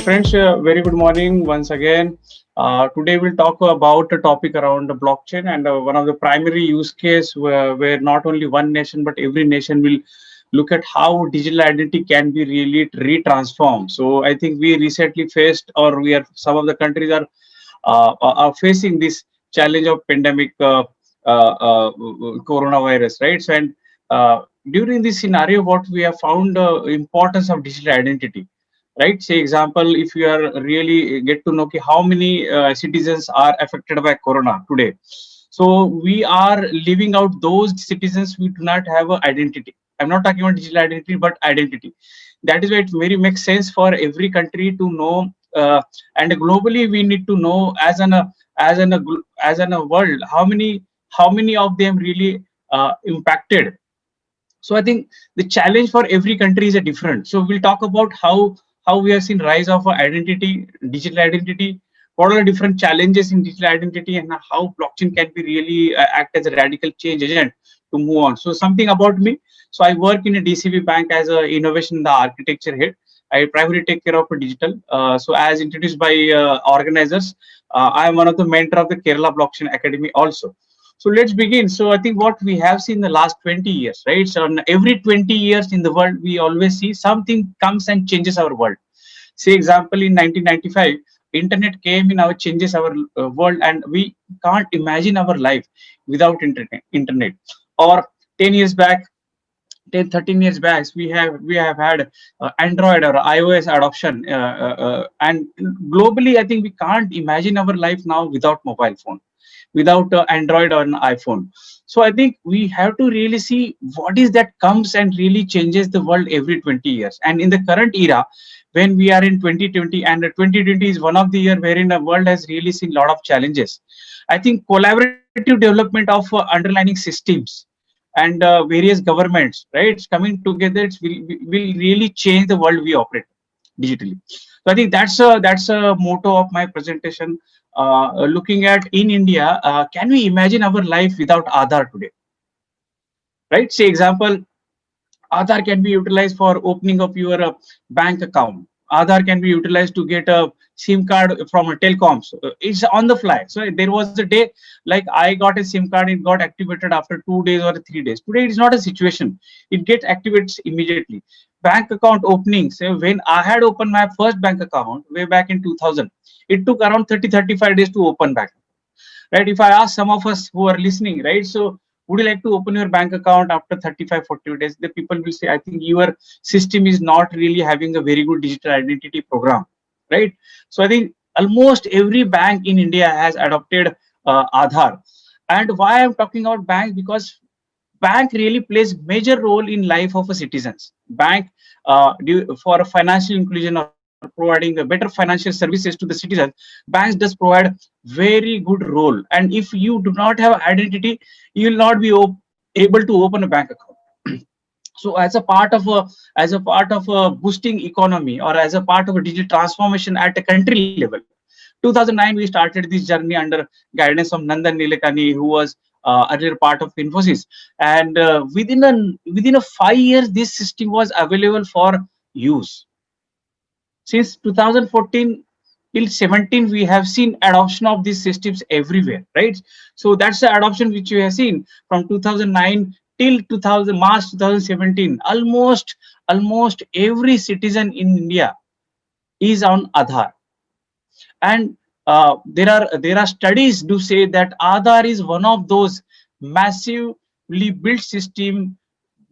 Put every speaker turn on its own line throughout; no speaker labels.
Friends, very good morning once again. Today we'll talk about a topic around the blockchain and one of the primary use case where not only one nation but every nation will look at how digital identity can be really retransformed. So I think we recently faced, or we are some of the countries are facing this challenge of pandemic coronavirus, right? So and during this scenario, what we have found importance of digital identity, right? Say example, if you are really get to know okay, how many citizens are affected by corona today, so we are leaving out those citizens who do not have an identity. I'm not talking about digital identity but identity. That is why it very makes sense for every country to know, and globally we need to know as an a world how many of them really impacted. So I think the challenge for every country is a different. So we'll talk about how we have seen rise of identity, digital identity, what are the different challenges in digital identity, and how blockchain can be really act as a radical change agent to move on. So something about me. So I work in a DCB bank as a innovation in the architecture head. I primarily take care of digital. So as introduced by organizers, I am one of the mentor of the Kerala Blockchain Academy also. So let's begin. So I think what we have seen in the last 20 years, right? So every 20 years in the world, we always see something comes and changes our world. Say example, in 1995, internet came in our changes our world, and we can't imagine our life without internet. Or 10 years back, 10 13 years back, we have had android or iOS adoption, and globally I think we can't imagine our life now without mobile phone, without android or an iPhone. So I think we have to really see what is that comes and really changes the world every 20 years. And in the current era, when we are in 2020, and 2020 is one of the year wherein the world has really seen a lot of challenges. I think collaborative development of underlying systems and various governments, right, it's coming together, will really change the world we operate digitally. So I think that's a motto of my presentation. Looking at in India, can we imagine our life without Aadhaar today? Right? Say example, Aadhaar can be utilized for opening of your bank account. Aadhaar can be utilized to get a SIM card from a telecoms. It's on the fly. So there was a day like I got a SIM card, it got activated after 2 days or 3 days. Today it is not a situation. It gets activated immediately. Bank account opening. So when I had opened my first bank account way back in 2000, it took around 30-35 days to open back. Right? If I ask some of us who are listening, right? So would you like to open your bank account after 35-40 days? The people will say, I think your system is not really having a very good digital identity program, right? So I think almost every bank in India has adopted Aadhaar. And why I'm talking about bank, because bank really plays major role in life of a citizens. Bank for financial inclusion or providing a better financial services to the citizens, banks does provide very good role. And if you do not have identity, you will not be able to open a bank account. So as a part of a boosting economy, or as a part of a digital transformation at a country level, 2009 we started this journey under guidance of Nandan Nilekani, who was earlier part of Infosys. And within a 5 years, this system was available for use. Since 2014 till 17, we have seen adoption of these systems everywhere, right? So that's the adoption which we have seen from 2009 till 2000 March 2017. Almost every citizen in India is on Aadhaar. And there are studies do say that Aadhaar is one of those massively built system,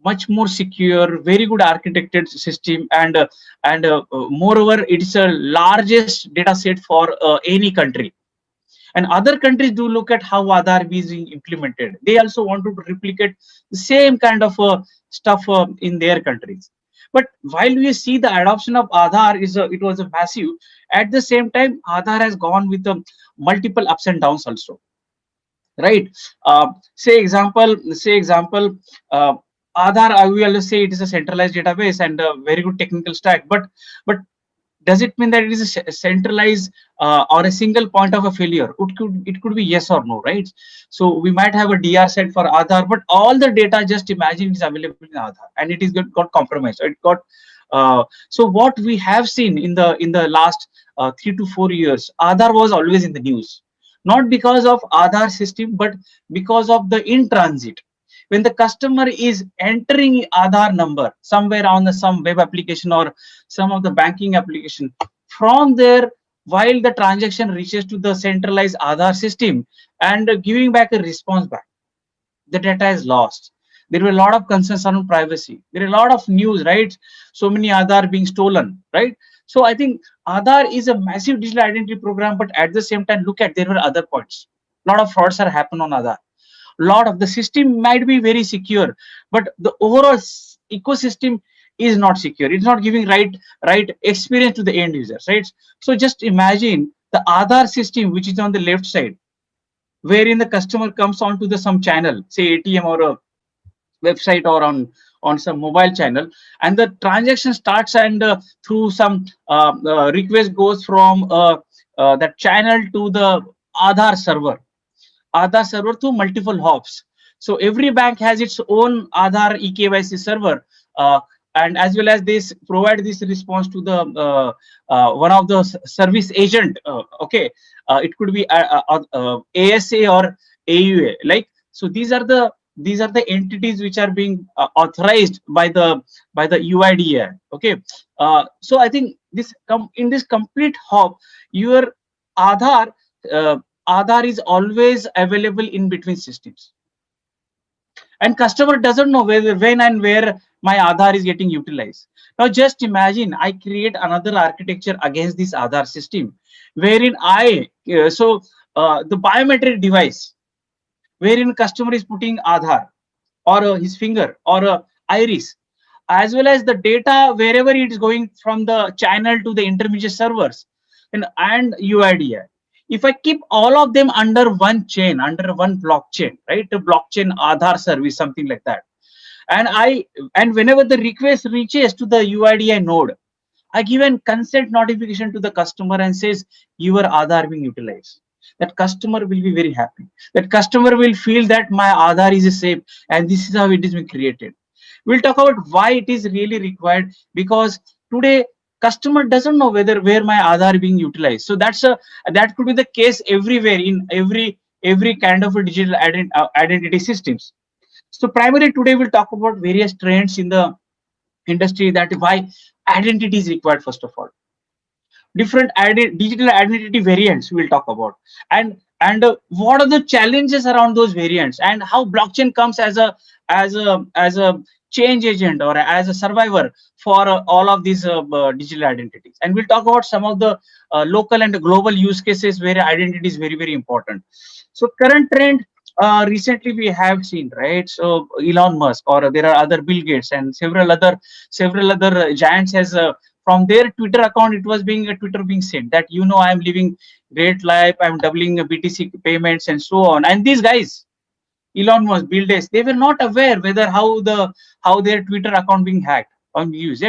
much more secure, very good architected system, and moreover, it's a largest data set for any country. And other countries do look at how Aadhaar is being implemented. They also want to replicate the same kind of stuff in their countries. But while we see the adoption of Aadhaar it was a massive, at the same time, Aadhaar has gone with multiple ups and downs also, right? Say example, Aadhaar, I will say it is a centralized database and a very good technical stack, but does it mean that it is a centralized or a single point of a failure? It could be yes or no, right? So we might have a DR set for Aadhaar, but all the data, just imagine, is available in Aadhaar, and it is got compromised. It got So what we have seen in the last 3 to 4 years, Aadhaar was always in the news, not because of Aadhaar system, but because of the in transit. When the customer is entering Aadhaar number somewhere on some web application or some of the banking application, from there, while the transaction reaches to the centralized Aadhaar system and giving back a response back, the data is lost. There were a lot of concerns around privacy. There are a lot of news, right? So many Aadhaar being stolen, right? So I think Aadhaar is a massive digital identity program, but at the same time, look at there were other points. A lot of frauds are happen on Aadhaar. A lot of the system might be very secure, but the overall ecosystem is not secure. It's not giving right experience to the end users, right? So just imagine the Aadhaar system, which is on the left side, wherein the customer comes onto the some channel, say ATM or a website or on some mobile channel, and the transaction starts, and through some request goes from that channel to the Aadhaar server through multiple hops. So every bank has its own Aadhaar eKYC server, and as well as this provide this response to the one of the service agent. Okay, it could be ASA or AUA. Like, so these are the entities which are being authorized by the UIDAI. Okay, so I think in this complete hop, your Aadhaar. Aadhaar is always available in between systems, and customer doesn't know whether, when and where my Aadhaar is getting utilized. Now just imagine I create another architecture against this Aadhaar system, wherein the biometric device, wherein customer is putting Aadhaar or his finger or iris, as well as the data wherever it is going from the channel to the intermediate servers and UIDAI. If I keep all of them under one chain, under one blockchain, right? A blockchain Aadhaar service, something like that. And whenever the request reaches to the UIDAI node, I give a consent notification to the customer and says your Aadhaar being utilized. That customer will be very happy. That customer will feel that my Aadhaar is safe, and this is how it is being created. We'll talk about why it is really required, because today customer doesn't know where my Aadhaar being utilized. So that could be the case everywhere in every kind of a digital identity systems. So primarily today we'll talk about various trends in the industry, that why identity is required. First of all, different digital identity variants we'll talk about, and what are the challenges around those variants, and how blockchain comes as a change agent or as a survivor for all of these digital identities. And we'll talk about some of the local and global use cases where identity is very important. So current trend, recently we have seen, right? So Elon Musk, or there are other Bill Gates and several other giants has from their Twitter account, it was being Twitter being said that, I am living great life, I'm doubling BTC payments and so on. And these guys, Elon Musk, Bill Gates, they were not aware whether how their Twitter account being hacked or used.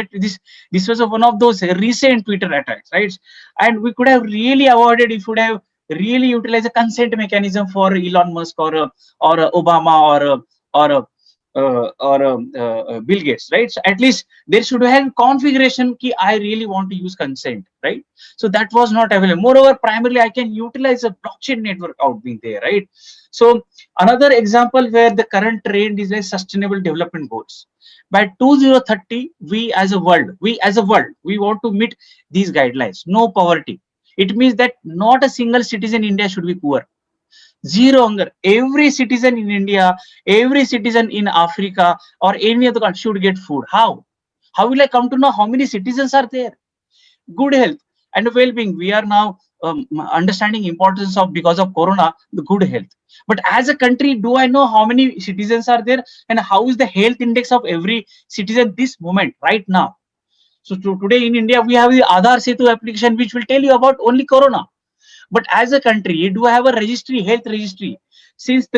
This was one of those recent Twitter attacks, right? And we could have really avoided if we would have really utilized a consent mechanism for Elon Musk or Obama or Bill Gates, right? So at least there should have configuration key. I really want to use consent, right? So that was not available. Moreover, primarily I can utilize a blockchain network out being there, right? So another example where the current trend is like sustainable development goals. By 2030, we as a world, we want to meet these guidelines. No poverty. It means that not a single citizen in India should be poor. Zero hunger. Every citizen in India, every citizen in Africa or any other country should get food. How? How will I come to know how many citizens are there? Good health and well-being. We are now understanding importance of, because of Corona, the good health. But as a country, do I know how many citizens are there, and how is the health index of every citizen this moment right now? So today in India, we have the Aadhaar Setu application, which will tell you about only Corona. But as a country, do I have a registry, health registry, since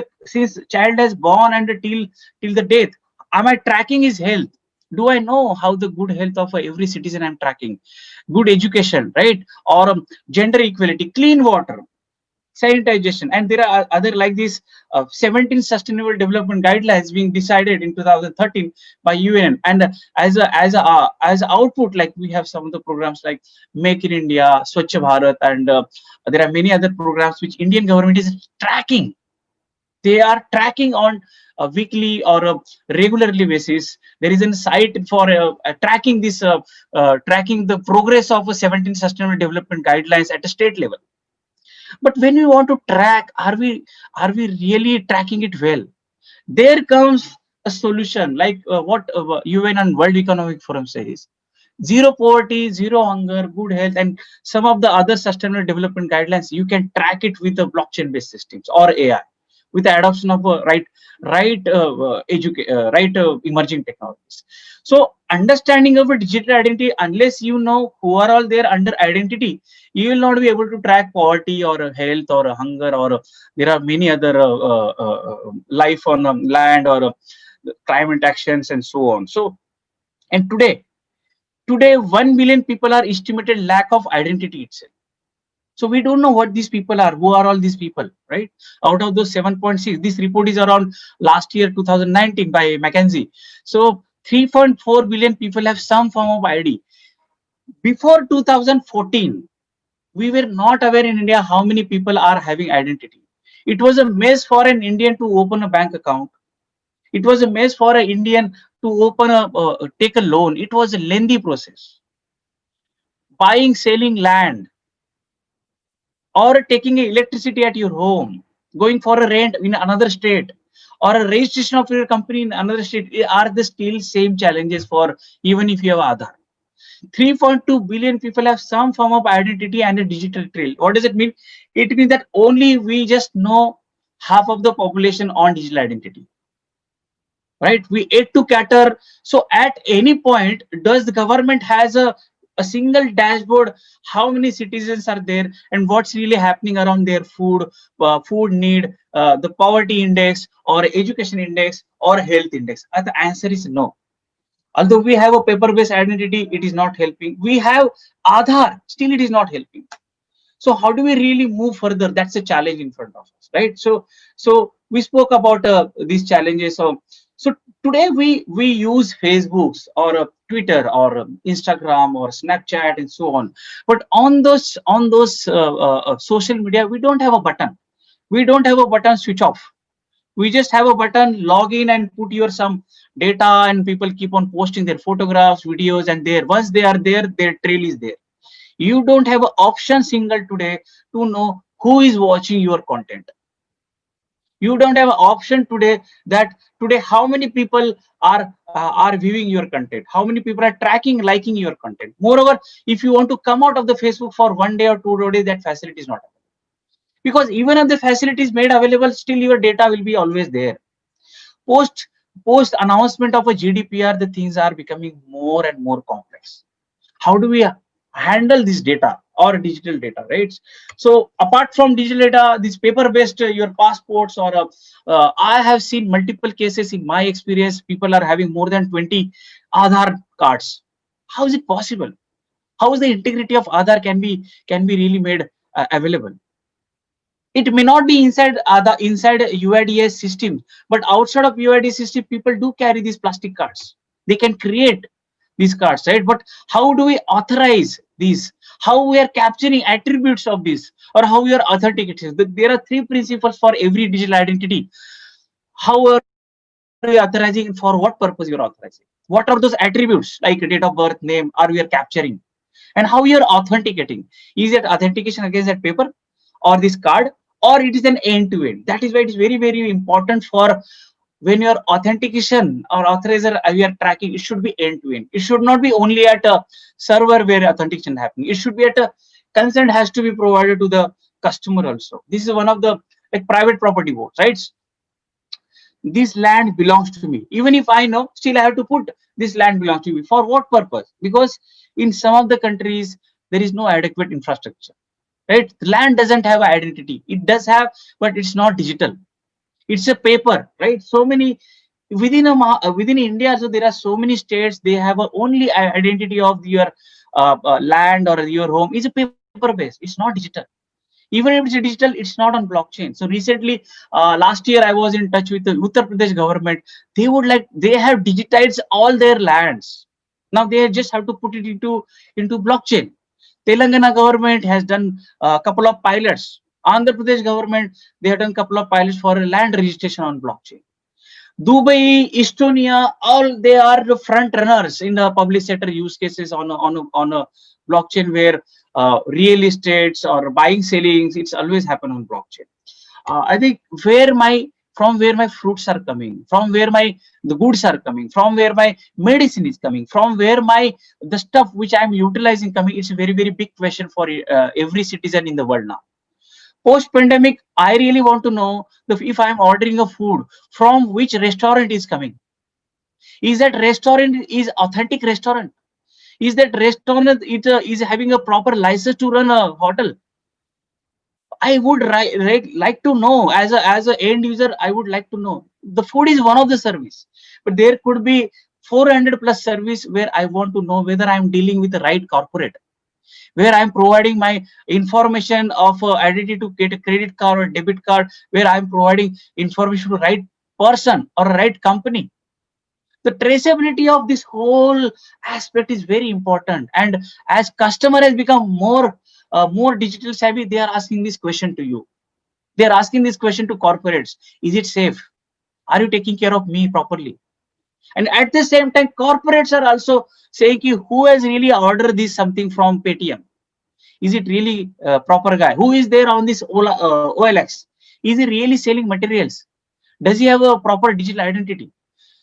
child has born and till the death? Am I tracking his health? Do I know how the good health of every citizen I'm tracking? Good education, right? Or gender equality, clean water, sanitization, and there are other like this 17 sustainable development guidelines being decided in 2013 by UN. And as a output, like we have some of the programs like Make in India, Swachh Bharat, and there are many other programs which Indian government is tracking. They are tracking on a weekly or a regularly basis. There is a site for tracking this tracking the progress of a 17 sustainable development guidelines at a state level. But when we want to track, are we really tracking it well? There comes a solution like what UN and World Economic Forum says: zero poverty, zero hunger, good health, and some of the other sustainable development guidelines. You can track it with the blockchain based systems or AI, with the adoption of emerging technologies. So understanding of a digital identity, unless you know who are all there under identity, you will not be able to track poverty or health or hunger, or there are many other life on land, or climate actions and so on. So, and today 1 billion people are estimated lack of identity itself. So we don't know what these people are. Who are all these people, right? Out of those 7.6, this report is around last year 2019 by McKinsey. So 3.4 billion people have some form of ID. Before 2014, we were not aware in India how many people are having identity. It was a mess for an Indian to open a bank account. It was a mess for an Indian to open take a loan. It was a lengthy process. Buying, selling land, or taking electricity at your home, going for a rent in another state, or a registration of your company in another state, are the still same challenges for even if you have Aadhaar. 3.2 billion people have some form of identity and a digital trail. What does it mean? It means that only we just know half of the population on digital identity, right? We aid to cater. So at any point, does the government has a single dashboard how many citizens are there and what's really happening around their food need, the poverty index or education index or health index? The answer is no. Although we have a paper-based identity, it is not helping. We have Aadhaar, still it is not helping. So how do we really move further? That's a challenge in front of us, right? So we spoke about these challenges. So today we use Facebooks or Twitter or Instagram or Snapchat and so on. But on those social media, we don't have a button. We don't have a button switch off. We just have a button log in and put your some data, and people keep on posting their photographs, videos, and there once they are there, their trail is there. You don't have an option single today to know who is watching your content. You don't have an option today that today how many people are viewing your content, how many people are tracking, liking your content. Moreover, if you want to come out of the Facebook for 1 day or 2 days, that facility is not available, because even if the facility is made available, still your data will be always there. Post announcement of a GDPR, the things are becoming more and more complex. How do we handle this data or digital data, right? So apart from digital data, this paper based your passports, or I have seen multiple cases in my experience. People are having more than 20 Aadhaar cards. How is it possible? How is the integrity of Aadhaar can be really made available? It may not be inside inside UIDS system, but outside of UIDS system, people do carry these plastic cards. They can create these cards, right? But how do we authorize these? How we are capturing attributes of this, or how we are authenticating? There are three principles for every digital identity. How are we authorizing? For what purpose you are authorizing? What are those attributes like date of birth, name, are we are capturing? And how you are authenticating? Is it authentication against that paper or this card, or it is an end-to-end? That is why it is very important for when your authentication or authorizer you are tracking, it should be end-to-end. It should not be only at a server where authentication happening. It should be at a consent has to be provided to the customer also. This is one of the like private property boards, right? This land belongs to me. Even if I know, still I have to put this land belongs to me. For what purpose? Because in some of the countries there is no adequate infrastructure, right? The land doesn't have an identity. It does have, but it's not digital. It's a paper, right? So many within India, so there are so many states, they have a only identity of your land or your home is a paper based. It's not digital. Even if it's digital, it's not on blockchain. So recently, last year I was in touch with the Uttar Pradesh government. They have digitized all their lands. Now they just have to put it into blockchain. Telangana government has done a couple of pilots. Andhra Pradesh government, they have done a couple of pilots for land registration on blockchain. Dubai, Estonia, all they are the front runners in the public sector use cases on a blockchain, where real estates or buying, selling, it's always happen on blockchain. I think from where my fruits are coming, from where the goods are coming, from where my medicine is coming, from where the stuff which I'm utilizing coming, it's a very big question for every citizen in the world now. Post pandemic, I really want to know if I'm ordering a food, from which restaurant is coming. Is that restaurant is authentic restaurant? Is that restaurant is having a proper license to run a hotel? I would like to know, as a end user. I would like to know. The food is one of the service, but there could be 400 plus service where I want to know whether I'm dealing with the right corporate, where I'm providing my information of identity to get a credit card or debit card, where I'm providing information to right person or right company. The traceability of this whole aspect is very important. And as customer has become more digital savvy, they are asking this question to you. They are asking this question to corporates: Is it safe? Are you taking care of me properly? And at the same time, corporates are also saying, who has really ordered this something from Paytm? Is it really a proper guy? Who is there on this OLX? Is he really selling materials? Does he have a proper digital identity?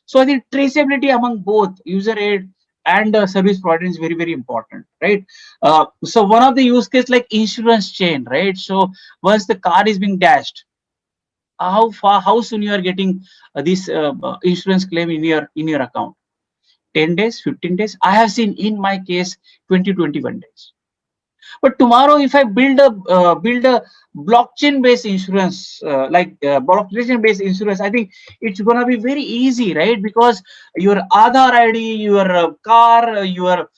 So I think traceability among both user aid and service provider is very important, right? So one of the use case like insurance chain, right? So once the car is being dashed, how soon you are getting this insurance claim in your account? 10 days, 15 days. I have seen in my case 20-21 days. But tomorrow, if I build a blockchain-based insurance, blockchain-based insurance, I think it's gonna be very easy, right? Because your Aadhaar ID, your car, your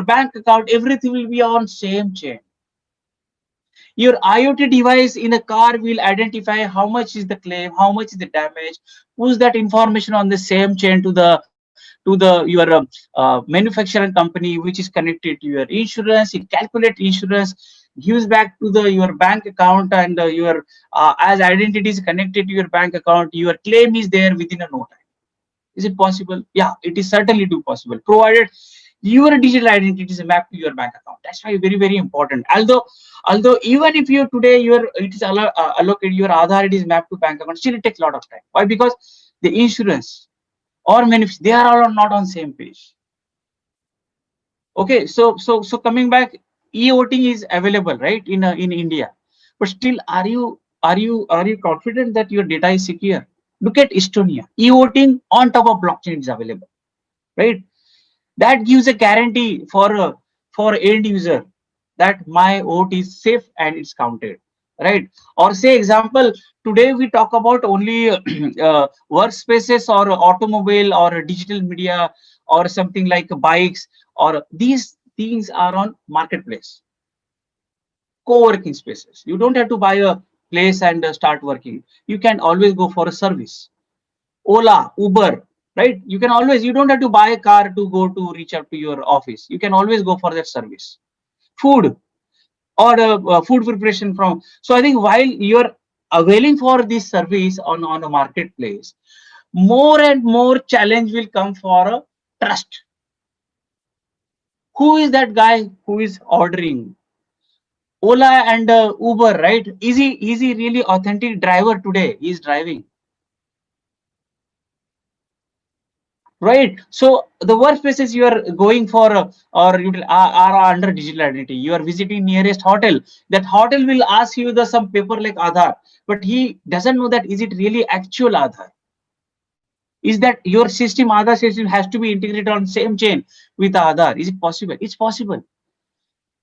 bank account, everything will be on same chain. Your IoT device in a car will identify how much is the claim, how much is the damage, push that information on the same chain to your manufacturer company, which is connected to your insurance. It calculates insurance, gives back to your bank account, and your as identity is connected to your bank account, your claim is there within a no time. Is it possible? Yeah, it is certainly do possible, provided your digital identity is mapped to your bank account. That's why very important. Although even if you today it is allocated, your Aadhaar it is mapped to bank account, still it takes a lot of time. Why? Because the insurance or they are all not on same page. Okay, so coming back, e-voting is available, right, in India, but still, are you confident that your data is secure? Look at Estonia. E-voting on top of blockchain is available, right? That gives a guarantee for end user that my vote is safe and it's counted, right? Or say example, today we talk about only workspaces or automobile or digital media or something like bikes, or these things are on marketplace, co-working spaces. You don't have to buy a place and start working. You can always go for a service. Ola, Uber, right? You don't have to buy a car to go to reach out to your office. You can always go for that service. Food or food preparation from. So I think while you're availing for this service on a marketplace, more and more challenge will come for a trust. Who is that guy who is ordering? Ola and Uber, right? Is he really authentic driver today? He is driving. Right. So the workspaces you are going for are under digital identity. You are visiting nearest hotel. That hotel will ask you the some paper like Aadhaar, but he doesn't know that is it really actual Aadhaar? Is that your system Aadhaar system has to be integrated on same chain with Aadhaar? Is it possible? It's possible,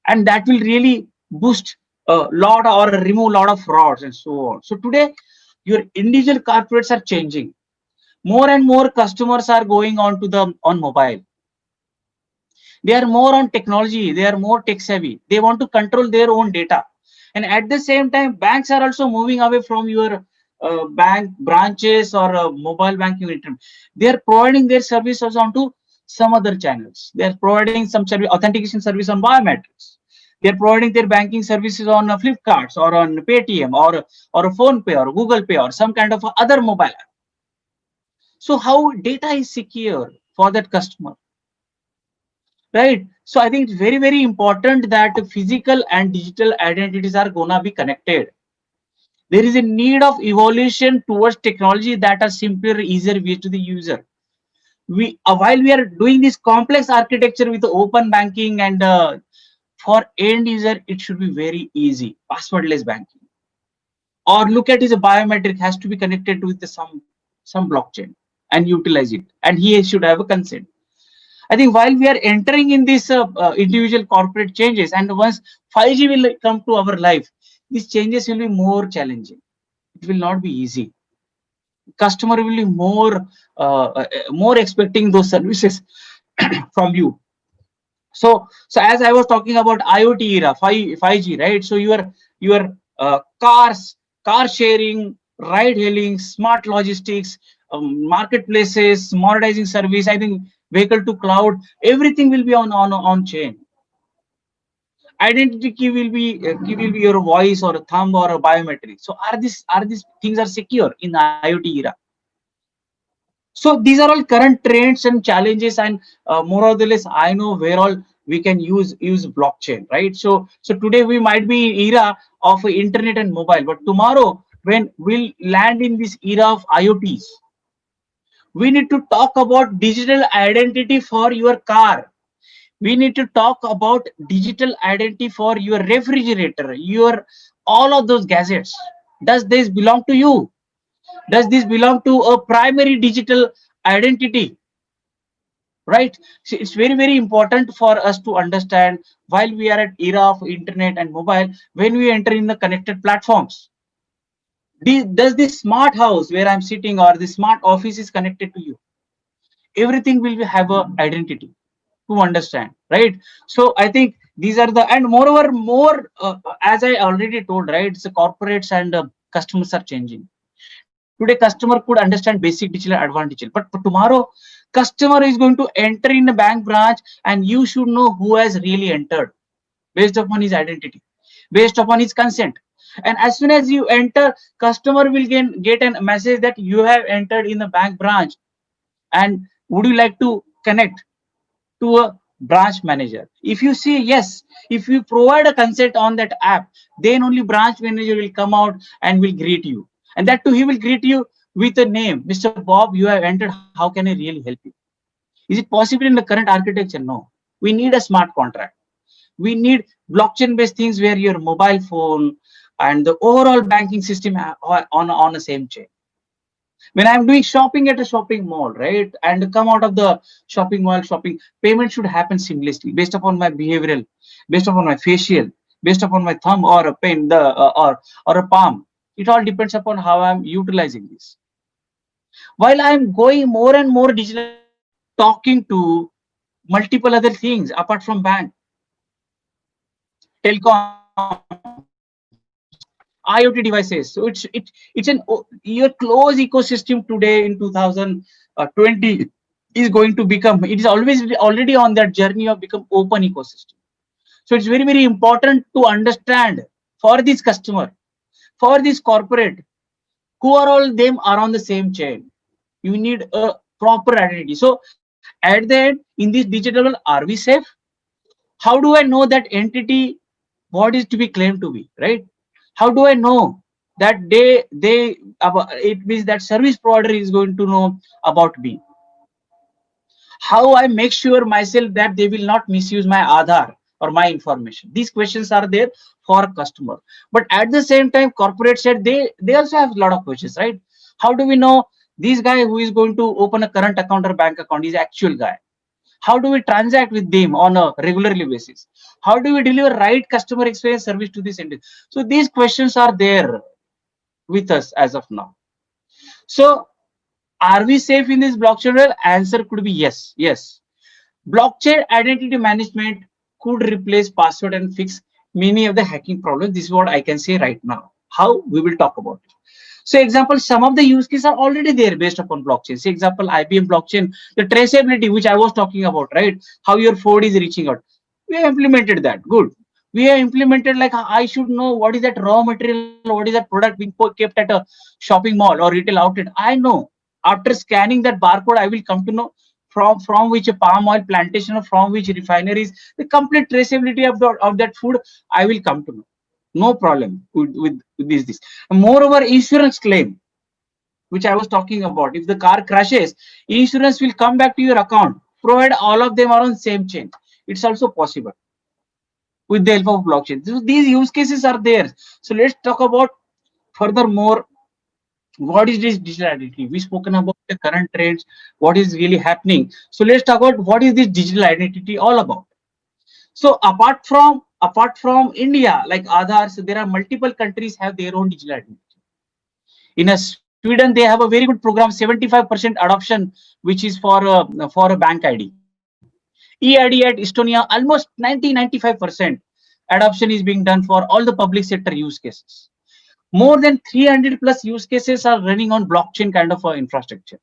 and that will really boost a lot or remove a lot of frauds and so on. So today, your individual corporates are changing. More and more customers are going on to the on mobile. They are more on technology. They are more tech savvy. They want to control their own data. And at the same time, banks are also moving away from your bank branches or mobile banking. They are providing their services onto some other channels. They are providing some service, authentication service on biometrics. They are providing their banking services on Flipkart or on Paytm or a Phone Pay or Google Pay or some kind of other mobile app. So how data is secure for that customer, right? So I think it's very, very important that physical and digital identities are gonna be connected. There is a need of evolution towards technology that are simpler, easier way to the user. We while we are doing this complex architecture with open banking and for end user, it should be very easy, passwordless banking. Or look at his biometric has to be connected with some blockchain and utilize it, and he should have a consent. I think while we are entering in this individual corporate changes, and once 5G will come to our life, these changes will be more challenging. It will not be easy. Customer will be more expecting those services from you. So as I was talking about IoT era, 5G, right? So your car sharing, ride hailing, smart logistics, marketplaces, monetizing service. I think vehicle to cloud, everything will be on chain. Identity key will be your voice or a thumb or a biometric. So are these things are secure in the IoT era? So these are all current trends and challenges, and more or less I know where all we can use blockchain, right? So today we might be era of internet and mobile, but tomorrow when we'll land in this era of IoTs, we need to talk about digital identity for your car. We need to talk about digital identity for your refrigerator, your all of those gadgets. Does this belong to you? Does this belong to a primary digital identity, right? So it's very, very important for us to understand while we are at era of internet and mobile, when we enter in the connected platforms, does this smart house where I'm sitting or the smart office is connected to you? Everything will have a identity to understand, right? So I think these are the, and moreover more as I already told, right, it's the corporates and customers are changing. Today customer could understand basic digital advantage, but for tomorrow customer is going to enter in a bank branch and you should know who has really entered based upon his identity, based upon his consent. And as soon as you enter, customer will get a message that you have entered in the bank branch, and would you like to connect to a branch manager? If you say yes, if you provide a consent on that app, then only branch manager will come out and will greet you. And that too, he will greet you with a name. Mr. Bob, you have entered. How can I really help you? Is it possible in the current architecture? No. We need a smart contract. We need blockchain based things where your mobile phone and the overall banking system are on the same chain. When I'm doing shopping at a shopping mall, right, and come out of the shopping mall, shopping payment should happen seamlessly based upon my behavioral, based upon my facial, based upon my thumb or a pen, the or a palm. It all depends upon how I'm utilizing this. While I'm going more and more digital, talking to multiple other things apart from bank, telecom, IoT devices. So it's an your close ecosystem today in 2020 is going to become. It is always already on that journey of become open ecosystem. So it's very, very important to understand for this customer, for this corporate, who are all them are on the same chain. You need a proper identity. So at the end, in this digital world, are we safe? How do I know that entity what is to be claimed to be, right? How do I know that it means that service provider is going to know about me? How I make sure myself that they will not misuse my Aadhaar or my information? These questions are there for customer, but at the same time corporate said they also have a lot of questions, right? How do we know this guy who is going to open a current account or bank account is actual guy? How do we transact with them on a regularly basis? How do we deliver right customer experience service to this end? So these questions are there with us as of now. So are we safe in this blockchain world? Answer could be yes. Blockchain identity management could replace password and fix many of the hacking problems. This is what I can say right now. How we will talk about it. So example, some of the use cases are already there based upon blockchain. Say example, IBM blockchain, the traceability which I was talking about, right? How your phone is reaching out. We have implemented that. Good. We have implemented like I should know what is that raw material, what is that product being kept at a shopping mall or retail outlet. I know after scanning that barcode, I will come to know from which a palm oil plantation or from which refineries, the complete traceability of that food I will come to know. No problem with this. Moreover, insurance claim, which I was talking about, if the car crashes, insurance will come back to your account, provide all of them are on same chain. It's also possible with the help of blockchain. So these use cases are there. So let's talk about furthermore what is this digital identity. We spoken about the current trends, what is really happening. So let's talk about what is this digital identity all about. So apart from India, like Aadhaar, so there are multiple countries have their own digital identity. In a Sweden, they have a very good program, 75% adoption, which is for a bank ID. EID at Estonia, almost 90-95% adoption is being done for all the public sector use cases. More than 300 plus use cases are running on blockchain kind of infrastructure.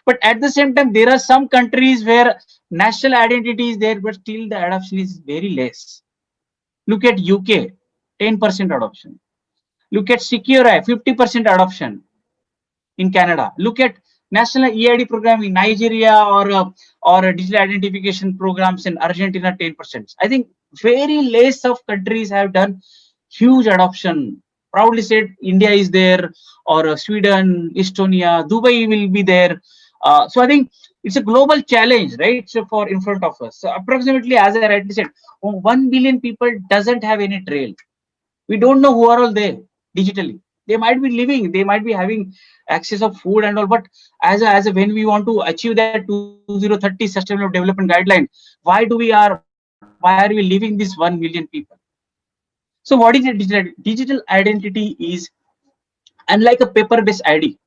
But at the same time, there are some countries where national identity is there, but still the adoption is very less. Look at UK, 10% adoption. Look at Secure, 50% adoption in Canada. Look at national EID program in Nigeria or digital identification programs in Argentina, 10%. I think very less of countries have done huge adoption. Proudly said, India is there, or Sweden, Estonia, Dubai will be there. So I think it's a global challenge, right? So for in front of us. So approximately, as I rightly said, 1 billion people doesn't have any trail. We don't know who are all there digitally. They might be living, they might be having access of food and all, but as a when we want to achieve that 2030 sustainable development guideline, why are we leaving this 1 million people? So what is a digital identity is unlike a paper-based ID,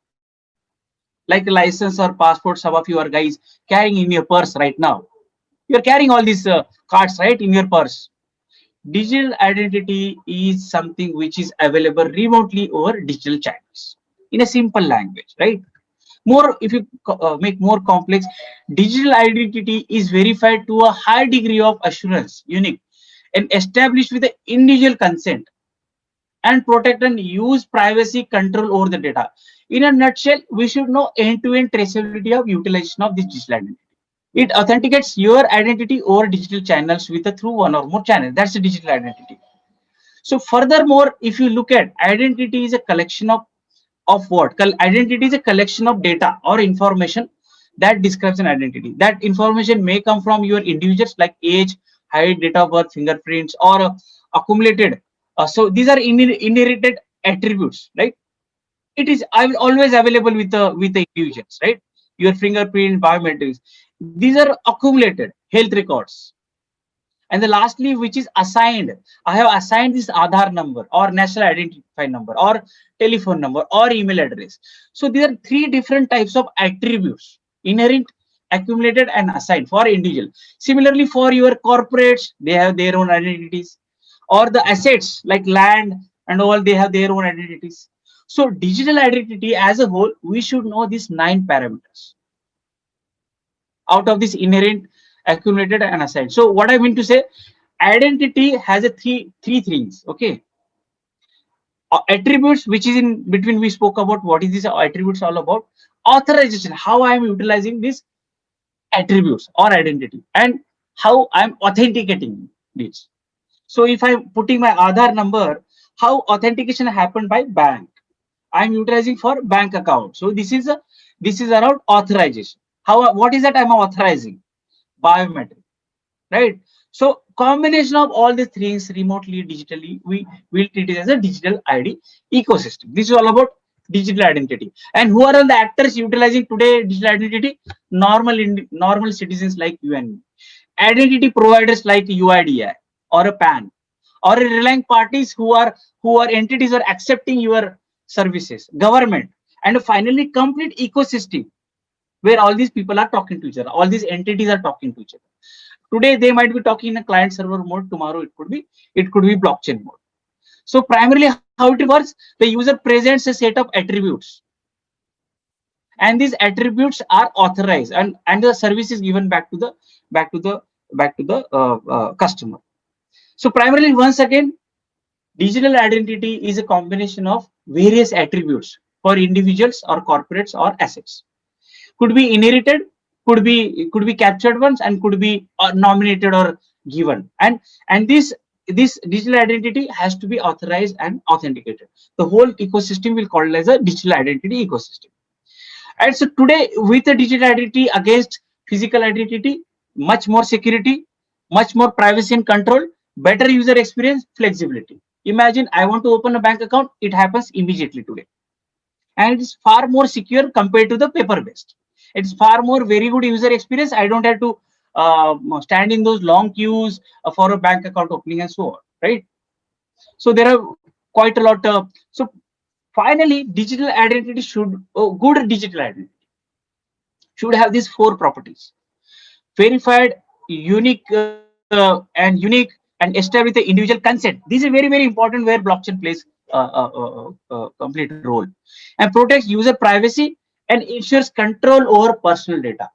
like a license or passport. Some of you are guys carrying in your purse right now. You're carrying all these cards right in your purse. Digital identity is something which is available remotely over digital channels in a simple language, right? More, if you make more complex, digital identity is verified to a high degree of assurance, unique, and established with the individual consent and protect and use privacy control over the data. In a nutshell, we should know end-to-end traceability of utilization of this digital identity. It authenticates your identity over digital channels with a through one or more channels. That's a digital identity. So furthermore, if you look at identity is a collection of what? Identity is a collection of data or information that describes an identity. That information may come from your individuals like age, height, date of birth, fingerprints, or accumulated. So these are inherited attributes, right? It is always available with the individuals, right? Your fingerprint, biometrics. These are accumulated health records. And the lastly, which is assigned, I have assigned this Aadhaar number or national identify number or telephone number or email address. So there are three different types of attributes: inherent, accumulated, and assigned for individual. Similarly, for your corporates, they have their own identities, or the assets like land and all, they have their own identities. So digital identity as a whole, we should know these 9 parameters out of this inherent, accumulated, and assigned. So what I mean to say, identity has a three things. Okay, attributes, which is in between. We spoke about what is this attributes all about. Authorization, how I am utilizing these attributes or identity, and how I am authenticating this. So if I'm putting my Aadhaar number, how authentication happened by bank. I'm utilizing for bank account. So this is around authorization. How, what is that I'm authorizing? Biometric, right? So combination of all these things remotely, digitally, we will treat it as a digital ID ecosystem. This is all about digital identity. And who are all the actors utilizing today digital identity? Normal citizens like you and me. Identity providers like UIDI or a PAN, or a relying parties who are entities are accepting your services, government, and finally complete ecosystem where all these people are talking to each other, all these entities are talking to each other. Today they might be talking in a client server mode. Tomorrow it could be blockchain mode. So primarily how it works, the user presents a set of attributes, and these attributes are authorized, and the service is given back to the customer. So primarily, once again, digital identity is a combination of various attributes for individuals or corporates or assets. Could be inherited, could be captured ones, and could be nominated or given. And this digital identity has to be authorized and authenticated. The whole ecosystem will call as a digital identity ecosystem. And so today, with a digital identity against physical identity, much more security, much more privacy and control, better user experience, flexibility. Imagine I want to open a bank account, it happens immediately today. And it is far more secure compared to the paper based. It's far more very good user experience. I don't have to stand in those long queues for a bank account opening and so on, right? So there are quite a lot of, so finally, digital identity should, good digital identity should have these four properties: verified, unique, unique, and established the individual consent. This is very, very important, where blockchain plays complete role, and protects user privacy and ensures control over personal data.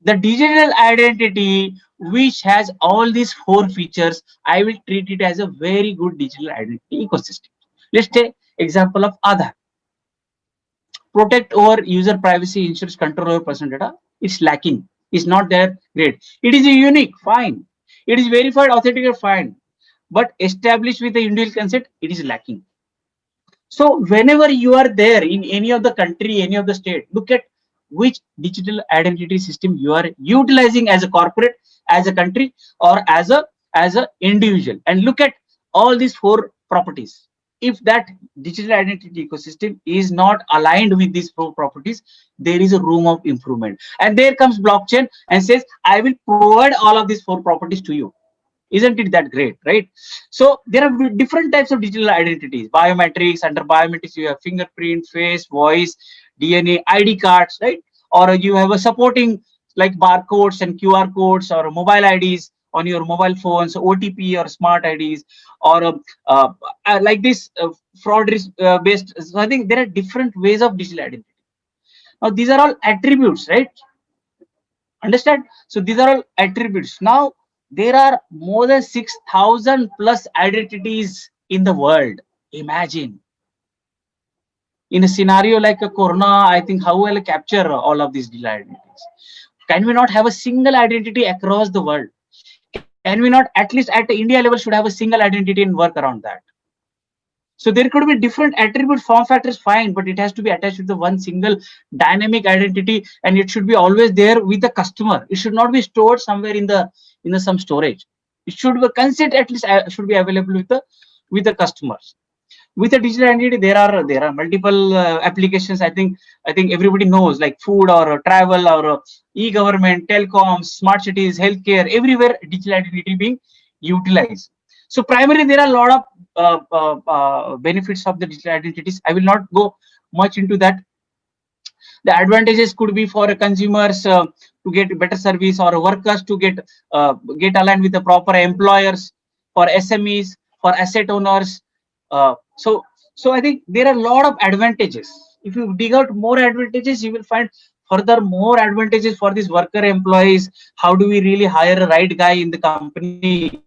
The digital identity, which has all these four features, I will treat it as a very good digital identity ecosystem. Let's take example of Aadhaar. Protect over user privacy, ensures control over personal data. It's lacking. It's not there. Great. It is unique. Fine. It is verified, authenticated. Fine. But established with the individual consent, it is lacking. So whenever you are there in any of the country, any of the state, look at which digital identity system you are utilizing as a corporate, as a country, or as a individual, and look at all these four properties. If that digital identity ecosystem is not aligned with these four properties, there is a room of improvement. And there comes blockchain and says, I will provide all of these four properties to you. Isn't it that great, right? So there are different types of digital identities. Biometrics, under biometrics you have fingerprint, face, voice, DNA, ID cards, right? Or you have a supporting like barcodes and QR codes, or mobile IDs on your mobile phones, OTP or smart IDs, or like this fraud risk based. So I think there are different ways of digital identity. Now these are all attributes, right? Understand? So these are all attributes. Now there are more than 6,000 plus identities in the world. Imagine, in a scenario like a corona, I think how will I capture all of these digital identities? Can we not have a single identity across the world? Can we not, at least at the India level, should have a single identity and work around that? So there could be different attribute form factors, fine, but it has to be attached with the one single dynamic identity, and it should be always there with the customer. It should not be stored somewhere in the some storage. It should be consent, at least should be available with the customers. With a digital identity, there are multiple applications. I think everybody knows, like food or travel or e-government, telecoms, smart cities, healthcare, everywhere digital identity being utilized. So primarily there are a lot of benefits of the digital identities. I will not go much into that. The advantages could be for consumers to get better service, or workers to get aligned with the proper employers, for SMEs, for asset owners. So I think there are a lot of advantages. If you dig out more advantages, you will find further more advantages for these worker employees. How do we really hire a right guy in the company?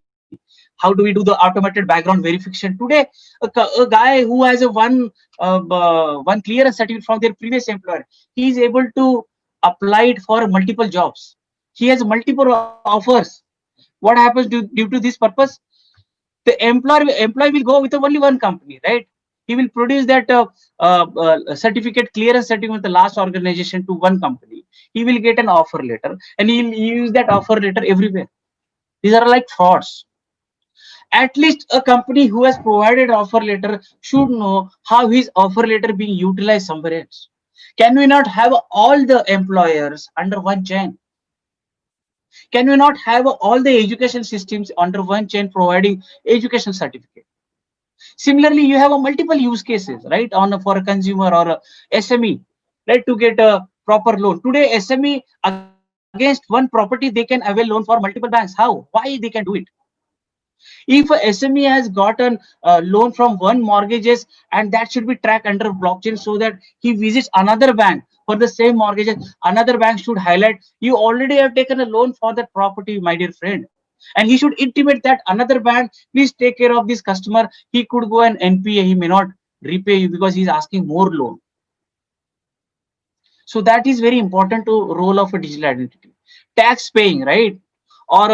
How do we do the automated background verification? Today, a guy who has a one clearance certificate from their previous employer, he is able to apply it for multiple jobs. He has multiple offers. What happens due to this purpose? The employee will go with only one company, right? He will produce that certificate, clearance certificate with the last organization to one company. He will get an offer letter, and he will use that offer letter everywhere. These are like frauds. At least a company who has provided offer letter should know how his offer letter being utilized somewhere else. Can we not have all the employers under one chain? Can we not have all the education systems under one chain providing education certificate? Similarly, you have a multiple use cases, right? On for a consumer or a SME, right? To get a proper loan today, SME, again, against one property, they can avail loan for multiple banks. How? Why they can do it? If a SME has gotten a loan from one mortgages, and that should be tracked under blockchain, so that he visits another bank for the same mortgages, another bank should highlight, you already have taken a loan for that property, my dear friend. And he should intimate that another bank, please take care of this customer. He could go an NPA, he may not repay you because he's asking more loan. So that is very important to role of a digital identity. Tax paying, right? Or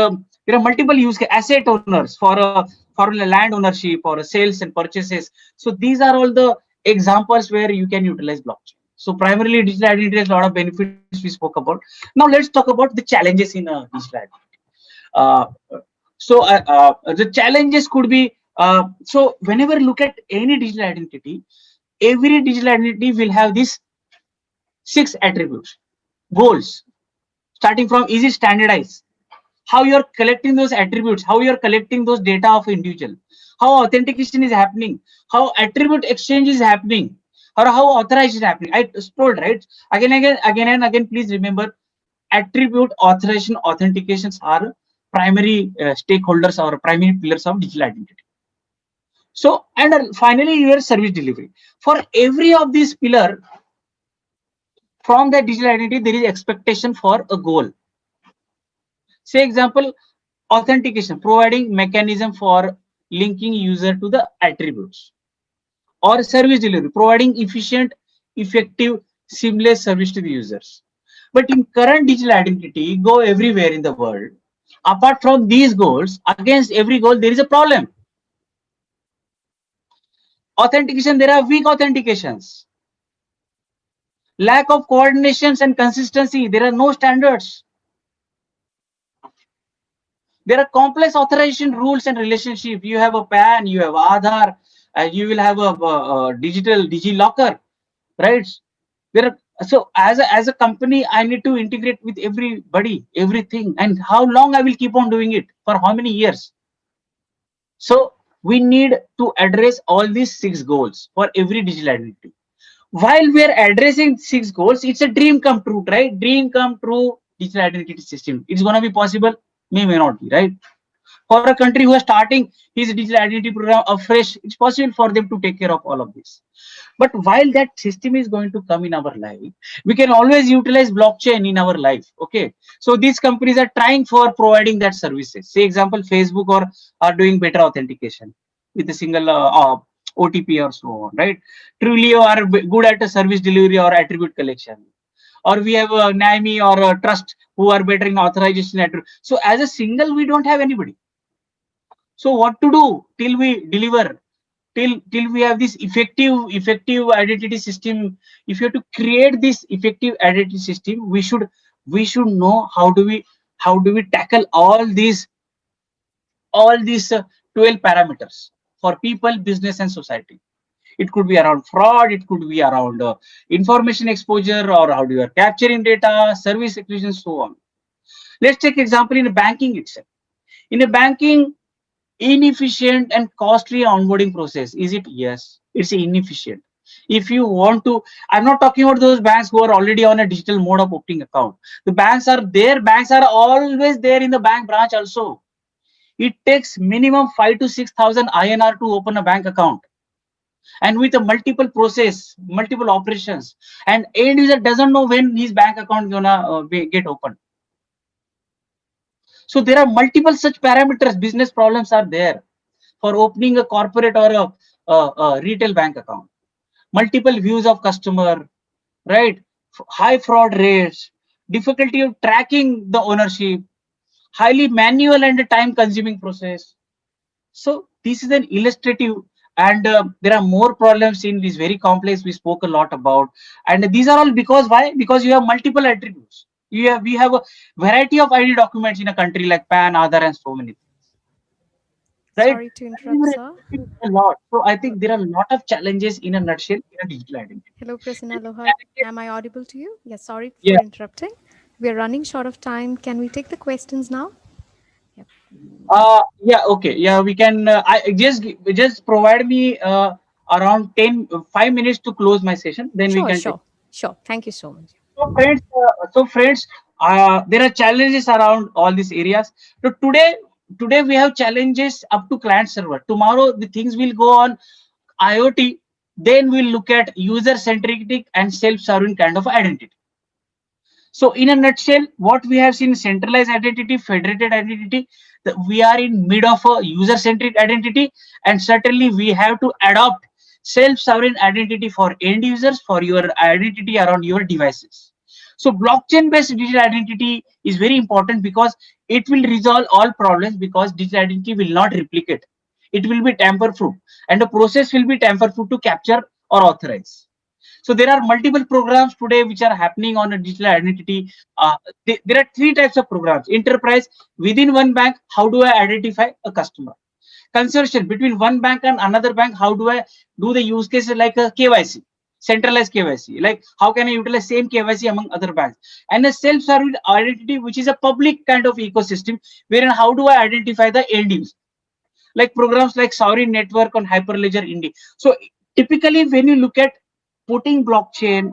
there are multiple use asset owners for a land ownership or a sales and purchases. So these are all the examples where you can utilize blockchain. So primarily digital identity has a lot of benefits we spoke about. Now let's talk about the challenges in digital identity. Uh, the challenges could be, so whenever look at any digital identity, every digital identity will have these 6 attributes, goals, starting from is it standardized, how you're collecting those attributes, how you're collecting those data of individual, how authentication is happening, how attribute exchange is happening, or how authorization is happening. I told, right? Again and again, please remember, attribute, authorization, authentications are primary stakeholders or primary pillars of digital identity. So, and finally, your service delivery. For every of these pillar, from that digital identity, there is expectation for a goal. Say example, authentication, providing mechanism for linking user to the attributes. Or service delivery, providing efficient, effective, seamless service to the users. But in current digital identity, go everywhere in the world. Apart from these goals, against every goal, there is a problem. Authentication, there are weak authentications. Lack of coordinations and consistency, there are no standards. There are complex authorization rules and relationship. You have a PAN, you have Aadhaar, you will have a digital DigiLocker, right? There are, so as a company, I need to integrate with everybody, everything, and how long I will keep on doing it, for how many years? So we need to address all these 6 goals for every digital identity. While we are addressing 6 goals, it's a dream come true, right? Dream come true digital identity system. It's going to be possible, may not be, right? For a country who is starting his digital identity program afresh, it's possible for them to take care of all of this. But while that system is going to come in our life, we can always utilize blockchain in our life. Okay, so these companies are trying for providing that services. Say example, Facebook or are doing better authentication with a single OTP or so on, right? Truly are good at a service delivery or attribute collection. Or we have a NAMI or a trust who are better in authorization. So as a single, we don't have anybody. So what to do till we deliver, till we have this effective identity system? If you have to create this effective identity system, we should know how do we tackle all these 12 parameters for people, business, and society. It could be around fraud, it could be around information exposure, or how do you are capturing data, service acquisition, so on. Let's take example in banking itself. In a banking, inefficient and costly onboarding process, is it? Yes, it's inefficient. If you want to, I'm not talking about those banks who are already on a digital mode of opening account. The banks are there, banks are always there in the bank branch also. It takes minimum 5 to 6,000 INR to open a bank account, and with a multiple process, multiple operations, and end user doesn't know when his bank account gonna get open. So there are multiple such parameters, business problems are there for opening a corporate or a retail bank account. Multiple views of customer, right? High fraud rates, difficulty of tracking the ownership, highly manual and time consuming process. So this is an illustrative, and there are more problems in this very complex we spoke a lot about. And these are all because why? Because you have multiple attributes. We have a variety of ID documents in a country like PAN, Aadhaar, and so many things, right?
Sorry to interrupt, sir.
A lot. So I think there are a lot of challenges in a nutshell in a digital identity.
Hello, Prasanna Lohar. Am I audible to you? Yes, sorry for
Yeah.
interrupting. We are running short of time. Can we take the questions now? Yep.
Yeah. Okay. Yeah. We can. I just provide me around 5 minutes to close my session. Then we
Sure,
can take.
sure, sure. Thank you so much.
So friends, There are challenges around all these areas. So today we have challenges up to client server. Tomorrow the things will go on IoT. Then we'll look at user centric and self-serving kind of identity. So in a nutshell, what we have seen: centralized identity, federated identity. We are in mid of a user-centric identity, and certainly we have to adopt self-sovereign identity for end users, for your identity around your devices. So blockchain-based digital identity is very important because it will resolve all problems, because digital identity will not replicate. It will be tamper-proof, and the process will be tamper-proof to capture or authorize. So there are multiple programs today which are happening on a digital identity. There are three types of programs: enterprise, within one bank, how do I identify a customer; consortium, between one bank and another bank, how do I do the use cases like a KYC, centralized KYC, like how can I utilize same KYC among other banks; and a self-serving identity, which is a public kind of ecosystem, wherein how do I identify the end user, like programs like Sovereign Network on Hyperledger India. So typically when you look at putting blockchain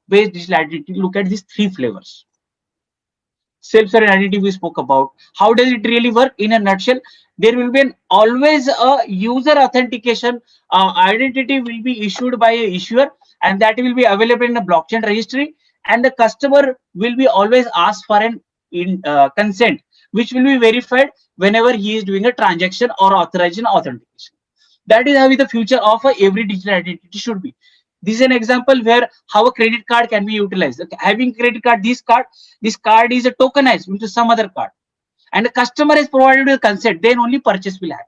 based digital identity, look at these three flavors. Self-sovereign identity we spoke about. How does it really work? In a nutshell, there will be always a user authentication. Identity will be issued by a issuer, and that will be available in a blockchain registry. And the customer will be always asked for an consent, which will be verified whenever he is doing a transaction or authorization authentication. That is how the future of every digital identity should be. This is an example where how a credit card can be utilized. Okay, having credit card, this card is a tokenized into some other card, and the customer is provided with consent, then only purchase will happen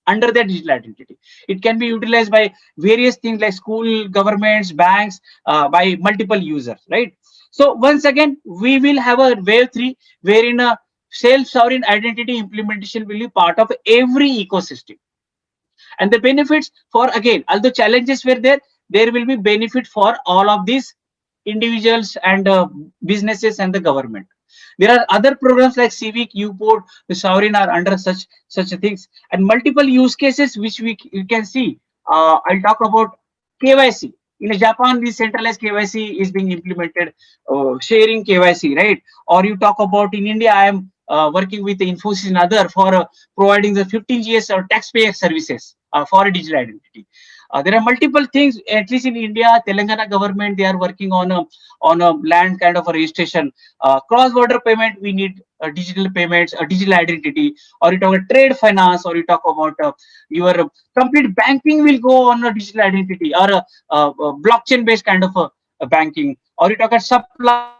under that digital identity. It can be utilized by various things like school, governments, banks, by multiple users, right? So once again, we will have a wave 3 wherein a self-sovereign identity implementation will be part of every ecosystem. And the benefits for, again, although challenges were there will be benefit for all of these individuals and businesses and the government. There are other programs like Civic, UPort, the Sovereign are under such things, and multiple use cases which you can see. I'll talk about KYC. In Japan, this centralized KYC is being implemented, sharing KYC, right? Or you talk about in India, I am working with Infosys and other for providing the 15GS or taxpayer services for a digital identity. There are multiple things, at least in India, Telangana government, they are working on a land kind of a registration. Cross-border payment, we need digital payments, a digital identity, or you talk about trade finance, or you talk about your complete banking will go on a digital identity, or a blockchain-based kind of a banking, or you talk about supply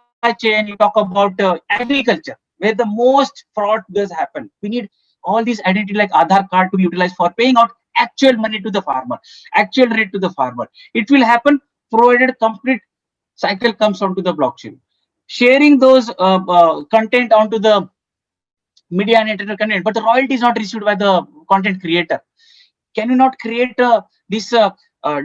chain, you talk about agriculture, where the most fraud does happen. We need all these identity like Aadhaar card to be utilized for paying out actual money to the farmer, actual rate to the farmer. It will happen provided complete cycle comes onto the blockchain. Sharing those content onto the media and internet content, but the royalty is not received by the content creator. Can you not create this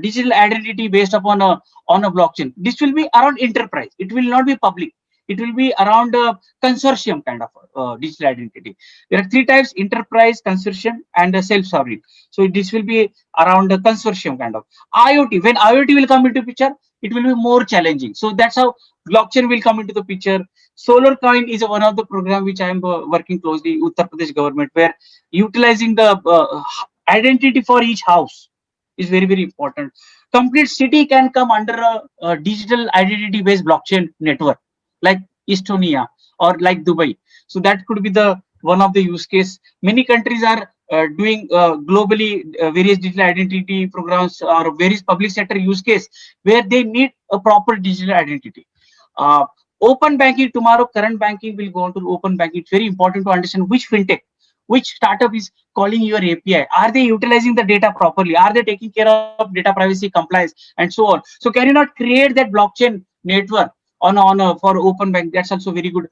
digital identity based upon a blockchain? This will be around enterprise. It will not be public. It will be around a consortium kind of digital identity. There are three types: enterprise, consortium, and self-sovereign. So this will be around a consortium kind of. IoT, when IoT will come into picture, it will be more challenging. So that's how blockchain will come into the picture. Solar Coin is one of the program which I am working closely with Uttar Pradesh government, where utilizing the identity for each house is very important. Complete city can come under a digital identity based blockchain network like Estonia or like Dubai. So that could be the one of the use case. Many countries are doing globally various digital identity programs or various public sector use case where they need a proper digital identity. uh, Open banking, tomorrow current banking will go on to open banking. It's very important to understand which fintech, which startup is calling your API. Are they utilizing the data properly? Are they taking care of data privacy compliance and so on? So can you not create that blockchain network on for open bank? That's also very good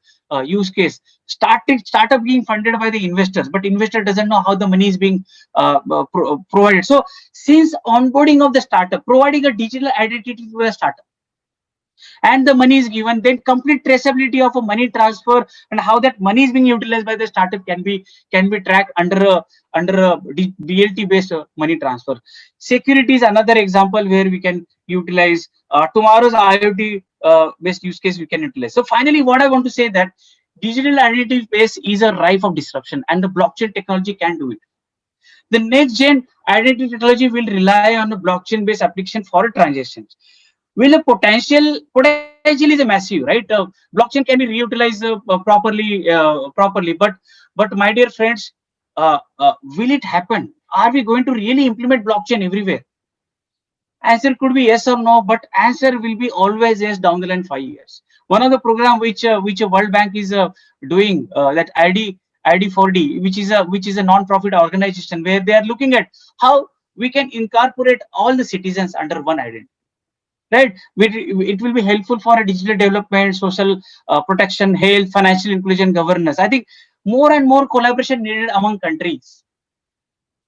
use case. Startup being funded by the investors, but investor doesn't know how the money is being provided. So since onboarding of the startup, providing a digital identity to the startup, and the money is given, then complete traceability of a money transfer and how that money is being utilized by the startup can be tracked under a DLT based money transfer. Security is another example where we can utilize tomorrow's IoT based use case we can utilize. So finally, what I want to say that digital identity space is a rife of disruption, and the blockchain technology can do it. The next gen identity technology will rely on a blockchain based application for transactions. Will a potential is a massive, right? Blockchain can be reutilized properly, but my dear friends, will it happen? Are we going to really implement blockchain everywhere? Answer could be yes or no, but answer will be always yes down the line 5 years. One of the program which World Bank is doing, that ID4D, which is a non-profit organization where they are looking at how we can incorporate all the citizens under one identity. Right, it will be helpful for a digital development, social protection, health, financial inclusion, governance. I think more and more collaboration needed among countries,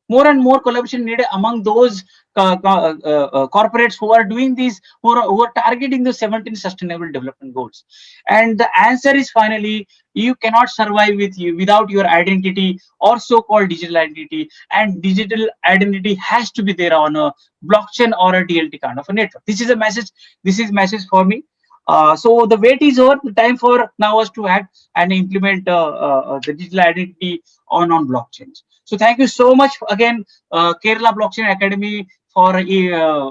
more and more collaboration needed among those corporates who are doing these, who are targeting the 17 sustainable development goals. And the answer is finally, you cannot survive without your identity or so-called digital identity, and digital identity has to be there on a blockchain or a DLT kind of a network. This is a message. This is message for me. So the wait is over. The time for now us to act and implement the digital identity on blockchains. So thank you so much again, Kerala Blockchain Academy, for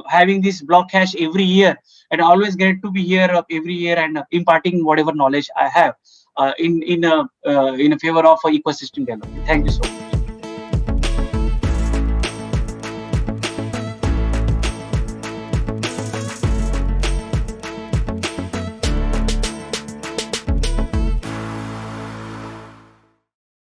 having this block hash every year, and always great to be here every year and imparting whatever knowledge I have in a favor of ecosystem development. Thank you so much.